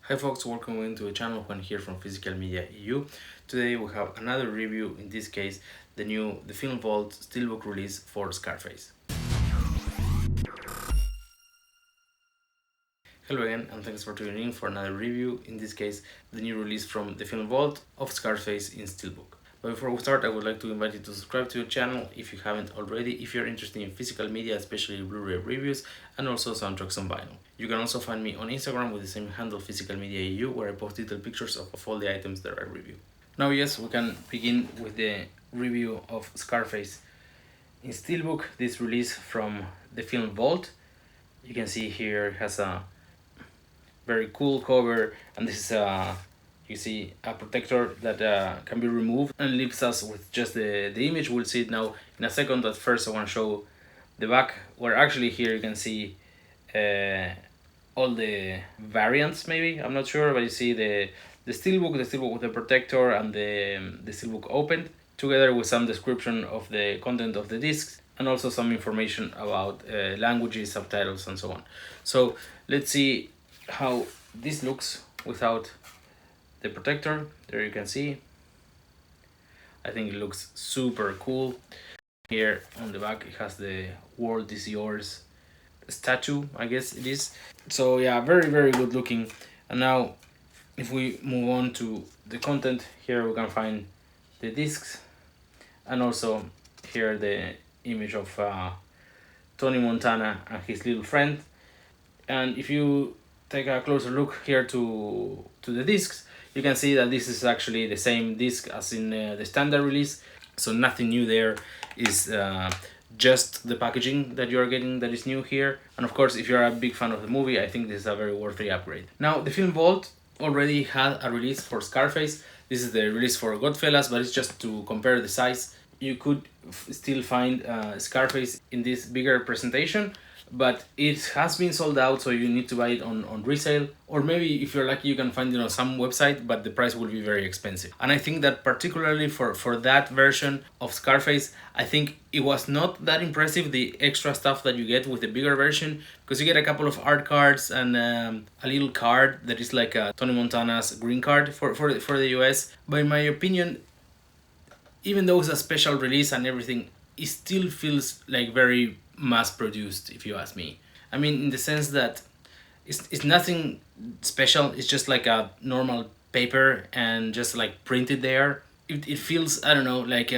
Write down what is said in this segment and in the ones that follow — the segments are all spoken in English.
Hi folks, welcome into the channel. Juan here from Physical Media EU. Today we have another review, in this case the Film Vault Steelbook release for Scarface. Hello again and thanks for tuning in for another review, in this case the new release from the Film Vault of Scarface in Steelbook. But before we start, I would like to invite you to subscribe to the channel if you haven't already, if you're interested in physical media, especially Blu-ray reviews and also soundtracks on vinyl. You can also find me on Instagram with the same handle, Physical Media EU, where I post detailed pictures of all the items that I review. Now yes, we can begin with the review of Scarface in Steelbook, this release from the Film Vault. You can see here it has a very cool cover, and this is you see a protector that can be removed and leaves us with just the image. We'll see it now in a second, but first I want to show the back, where actually here you can see all the variants, maybe, I'm not sure, but you see the steelbook with the protector and the steelbook opened, together with some description of the content of the discs and also some information about languages, subtitles and so on. So let's see how this looks without the protector. There you can see, I think it looks super cool. Here on the back it has the "World is Yours" statue, I guess it is. So yeah, very good looking. And now if we move on to the content, here we can find the discs and also here the image of Tony Montana and his little friend. And if you take a closer look here to the discs, you can see that this is actually the same disc as in the standard release, so nothing new there. Is just the packaging that you are getting that is new here. And of course, if you're a big fan of the movie, I think this is a very worthy upgrade. Now the Film Vault already had a release for Scarface. This is the release for Goodfellas, but it's just to compare the size. You could still find Scarface in this bigger presentation, but it has been sold out, so you need to buy it on resale, or maybe if you're lucky you can find it on some website, but the price will be very expensive. And I think that particularly for that version of Scarface, I think it was not that impressive, the extra stuff that you get with the bigger version, because you get a couple of art cards and a little card that is like Tony Montana's green card for the US. But in my opinion, even though it's a special release and everything, it still feels like very mass produced, if you ask me. I mean, in the sense that it's nothing special, it's just like a normal paper and just like printed there. It feels, I don't know, like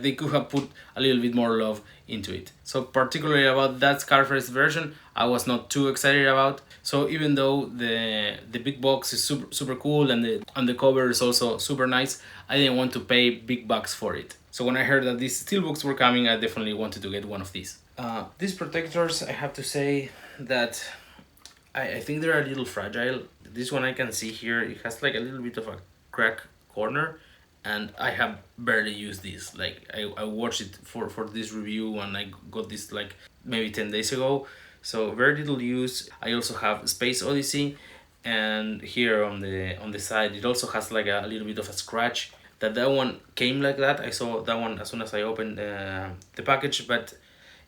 they could have put a little bit more love into it. So particularly about that Scarface version, I was not too excited about. So even though the big box is super cool and the cover is also super nice, I didn't want to pay big bucks for it. So when I heard that these steelbooks were coming, I definitely wanted to get one of these. These protectors, I have to say that I think they're a little fragile. This one I can see here, it has like a little bit of a crack corner, and I have barely used this. Like I watched it for this review and I got this like maybe 10 days ago, so very little use. I also have Space Odyssey, and here on the side it also has like a little bit of a scratch. That one came like that. I saw that one as soon as I opened the package, but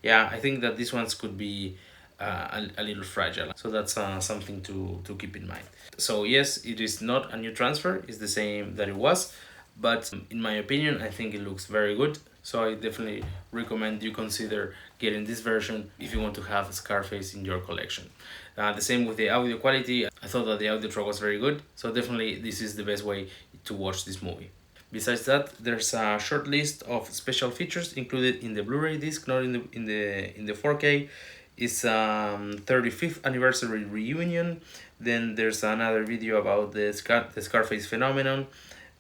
yeah, I think that these ones could be a little fragile. So that's something to keep in mind. So yes, it is not a new transfer, it's the same that it was, but in my opinion, I think it looks very good. So I definitely recommend you consider getting this version if you want to have Scarface in your collection. The same with the audio quality. I thought that the audio track was very good, so definitely this is the best way to watch this movie. Besides that, there's a short list of special features included in the Blu-ray disc, not in the 4K. It's 35th anniversary reunion. Then there's another video about the Scarface phenomenon,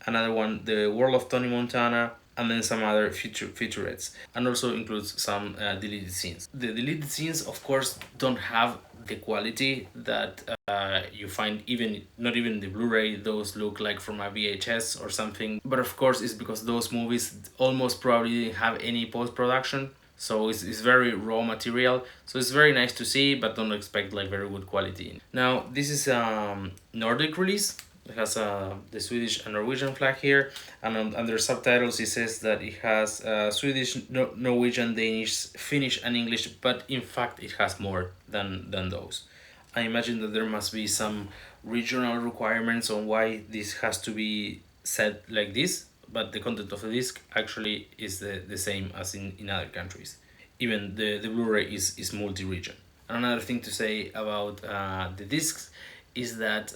another one, the world of Tony Montana, and then some other featurettes, and also includes some deleted scenes. The deleted scenes, of course, don't have the quality that you find not even in the Blu-ray. Those look like from a VHS or something, but of course it's because those movies almost probably didn't have any post-production, so it's very raw material. So it's very nice to see, but don't expect like very good quality. Now this is Nordic release. It has the Swedish and Norwegian flag here, and under subtitles it says that it has Swedish, Norwegian, Danish, Finnish and English, but in fact it has more than those. I imagine that there must be some regional requirements on why this has to be set like this, but the content of the disc actually is the same as in other countries. Even the Blu-ray is multi-region. Another thing to say about the discs is that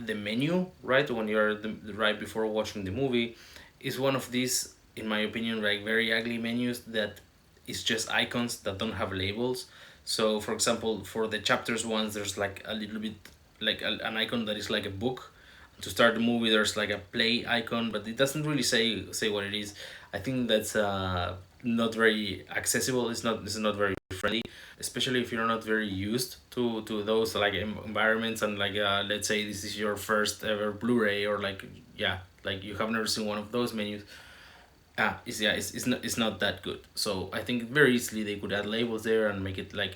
the menu, right, when you're right before watching the movie, is one of these, in my opinion, like very ugly menus that is just icons that don't have labels. So, for example, for the chapters ones, there's like a little bit like an icon that is like a book. To start the movie, there's like a play icon, but it doesn't really say what it is. I think that's not very accessible. It's not very friendly, especially if you're not very used to those like environments, and like let's say this is your first ever Blu-ray, or like, yeah, like you have never seen one of those menus. It's not that good. So I think very easily they could add labels there and make it like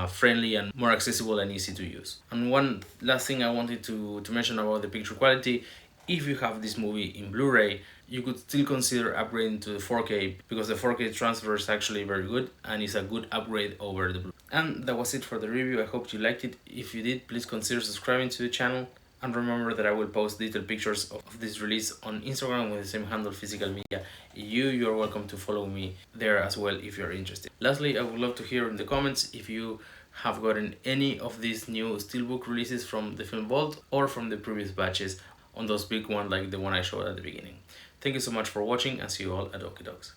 friendly and more accessible and easy to use. And one last thing I wanted to mention about the picture quality: if you have this movie in Blu-ray, you could still consider upgrading to the 4K, because the 4K transfer is actually very good and is a good upgrade over the Blu-ray. And that was it for the review. I hope you liked it. If you did, please consider subscribing to the channel. And remember that I will post detailed pictures of this release on Instagram with the same handle, Physical Media. You're welcome to follow me there as well if you're interested. Lastly, I would love to hear in the comments if you have gotten any of these new steelbook releases from the Film Vault or from the previous batches on those big ones like the one I showed at the beginning. Thank you so much for watching, and see you all at Okie Dogs.